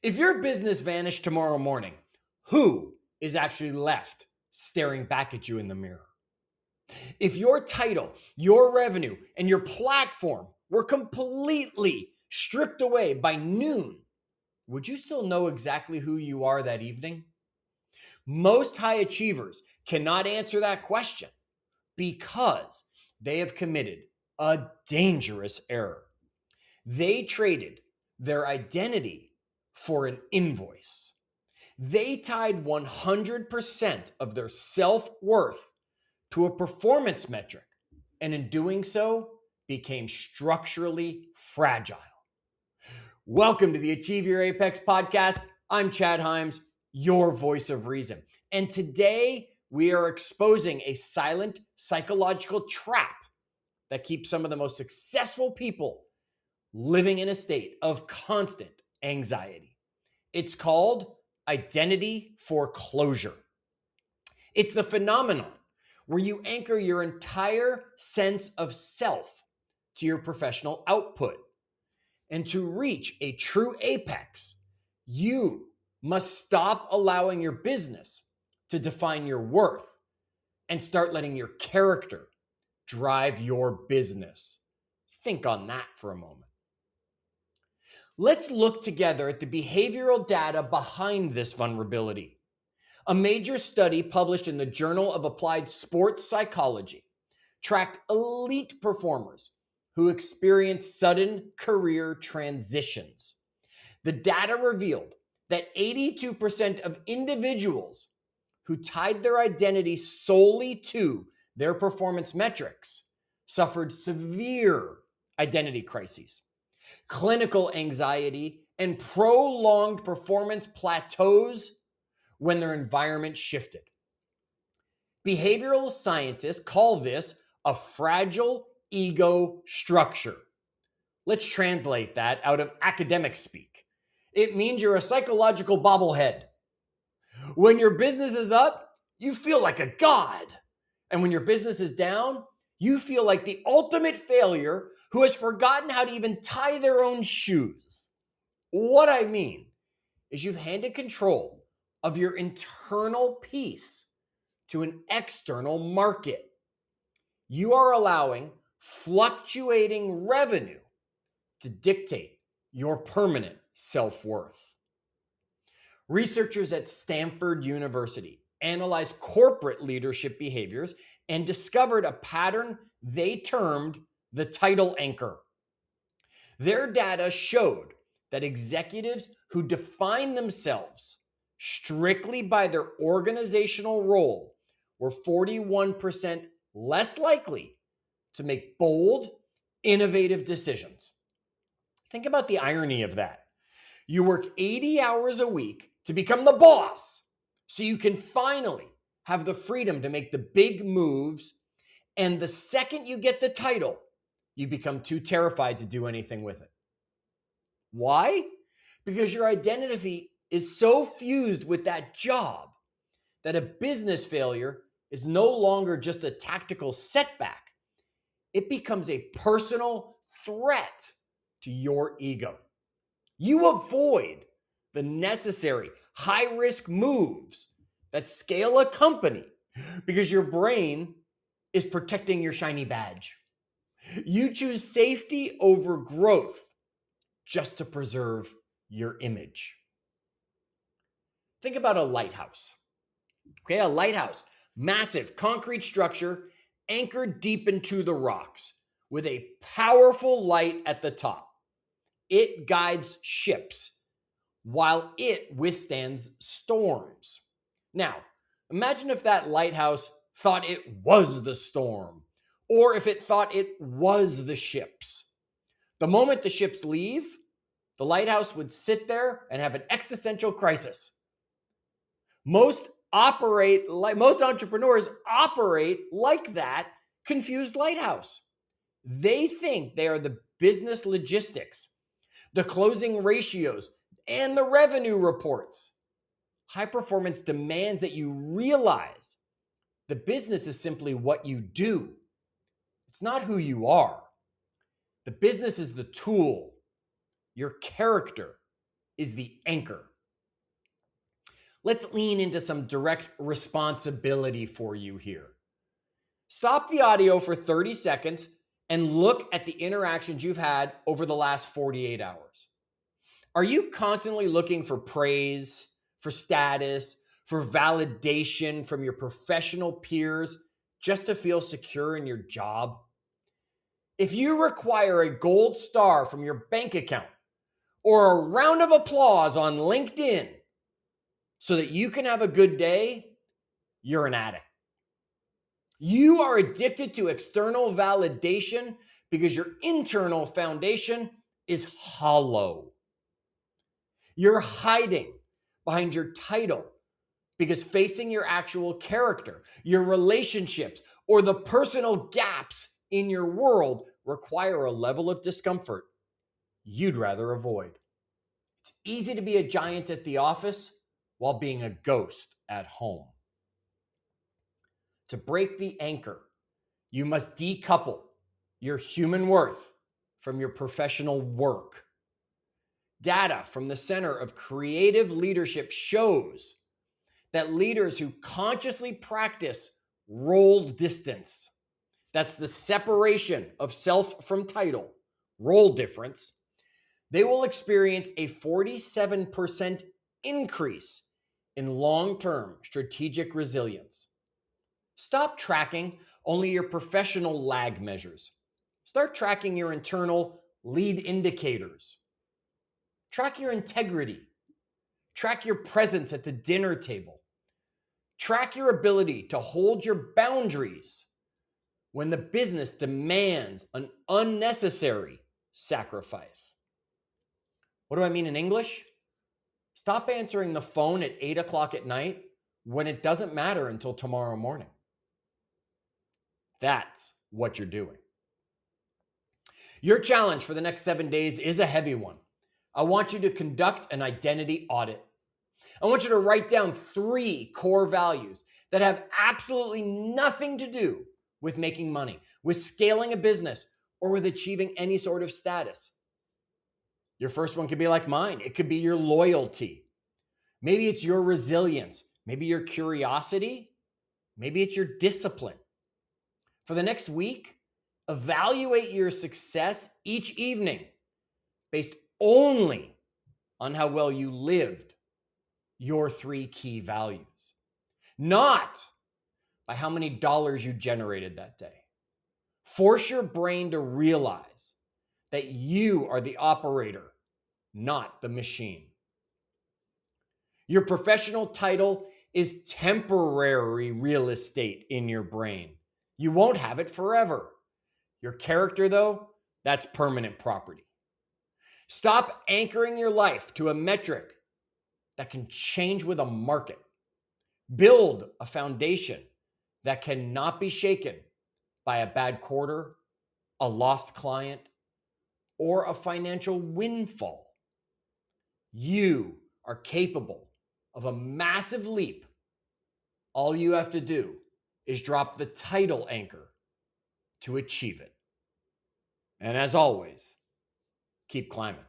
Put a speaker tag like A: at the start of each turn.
A: If your business vanished tomorrow morning, who is actually left staring back at you in the mirror? If your title, your revenue, and your platform were completely stripped away by noon, would you still know exactly who you are that evening? Most high achievers cannot answer that question because they have committed a dangerous error. They traded their identity for an invoice. They tied 100% of their self-worth to a performance metric, and in doing so, became structurally fragile. Welcome to the Achieve Your Apex podcast. I'm Chad Hyams, your voice of reason. And today we are exposing a silent psychological trap that keeps some of the most successful people living in a state of constant anxiety. It's called identity foreclosure. It's the phenomenon where you anchor your entire sense of self to your professional output. And to reach a true apex, you must stop allowing your business to define your worth and start letting your character drive your business. Think on that for a moment. Let's look together at the behavioral data behind this vulnerability. A major study published in the Journal of Applied Sports Psychology tracked elite performers who experienced sudden career transitions. The data revealed that 82% of individuals who tied their identity solely to their performance metrics suffered severe identity crises, clinical anxiety, and prolonged performance plateaus when their environment shifted. Behavioral scientists call this a fragile ego structure. Let's translate that out of academic speak. It means you're a psychological bobblehead. When your business is up, you feel like a god. And when your business is down, you feel like the ultimate failure who has forgotten how to even tie their own shoes. What I mean is you've handed control of your internal peace to an external market. You are allowing fluctuating revenue to dictate your permanent self-worth. Researchers at Stanford University analyzed corporate leadership behaviors and discovered a pattern they termed the title anchor. Their data showed that executives who define themselves strictly by their organizational role were 41% less likely to make bold, innovative decisions. Think about the irony of that. You work 80 hours a week to become the boss so you can finally have the freedom to make the big moves, and the second you get the title, you become too terrified to do anything with it. Why? Because your identity is so fused with that job that a business failure is no longer just a tactical setback. It becomes a personal threat to your ego. You avoid the necessary high-risk moves that scale a company because your brain is protecting your shiny badge. You choose safety over growth just to preserve your image. Think about a lighthouse. Okay, a lighthouse, massive concrete structure anchored deep into the rocks with a powerful light at the top. It guides ships while it withstands storms. Now, imagine if that lighthouse thought it was the storm, or if it thought it was the ships. The moment the ships leave, the lighthouse would sit there and have an existential crisis. Most entrepreneurs operate like that confused lighthouse. They think they are the business logistics, the closing ratios, and the revenue reports. High performance demands that you realize the business is simply what you do. It's not who you are. The business is the tool, your character, is the anchor. Let's lean into some direct responsibility for you here. Stop the audio for 30 seconds and look at the interactions you've had over the last 48 hours. Are you constantly looking for praise, for status, for validation from your professional peers just to feel secure in your job? If you require a gold star from your bank account or a round of applause on LinkedIn so that you can have a good day, you're an addict. You are addicted to external validation because your internal foundation is hollow. You're hiding behind your title because facing your actual character, your relationships, or the personal gaps in your world require a level of discomfort you'd rather avoid. It's easy to be a giant at the office while being a ghost at home. To break the anchor, you must decouple your human worth from your professional work. Data from the Center of Creative Leadership shows that leaders who consciously practice role distance, that's the separation of self from title, role difference, they will experience a 47% increase in long-term strategic resilience. Stop tracking only your professional lag measures. Start tracking your internal lead indicators. Track your integrity. Track your presence at the dinner table. Track your ability to hold your boundaries when the business demands an unnecessary sacrifice. What do I mean in English? Stop answering the phone at 8 o'clock at night when it doesn't matter until tomorrow morning. That's what you're doing. Your challenge for the next 7 days is a heavy one. I want you to conduct an identity audit. I want you to write down 3 core values that have absolutely nothing to do with making money, with scaling a business, or with achieving any sort of status. Your first one could be like mine. It could be your loyalty. Maybe it's your resilience. Maybe your curiosity. Maybe it's your discipline. For the next week, evaluate your success each evening based only on how well you lived your 3 key values, not by how many dollars you generated that day. Force your brain to realize that you are the operator, not the machine. Your professional title is temporary real estate in your brain. You won't have it forever. Your character, though, that's permanent property. Stop anchoring your life to a metric that can change with a market. Build a foundation that cannot be shaken by a bad quarter, a lost client, or a financial windfall. You are capable of a massive leap. All you have to do is drop the title anchor to achieve it. And as always, keep climbing.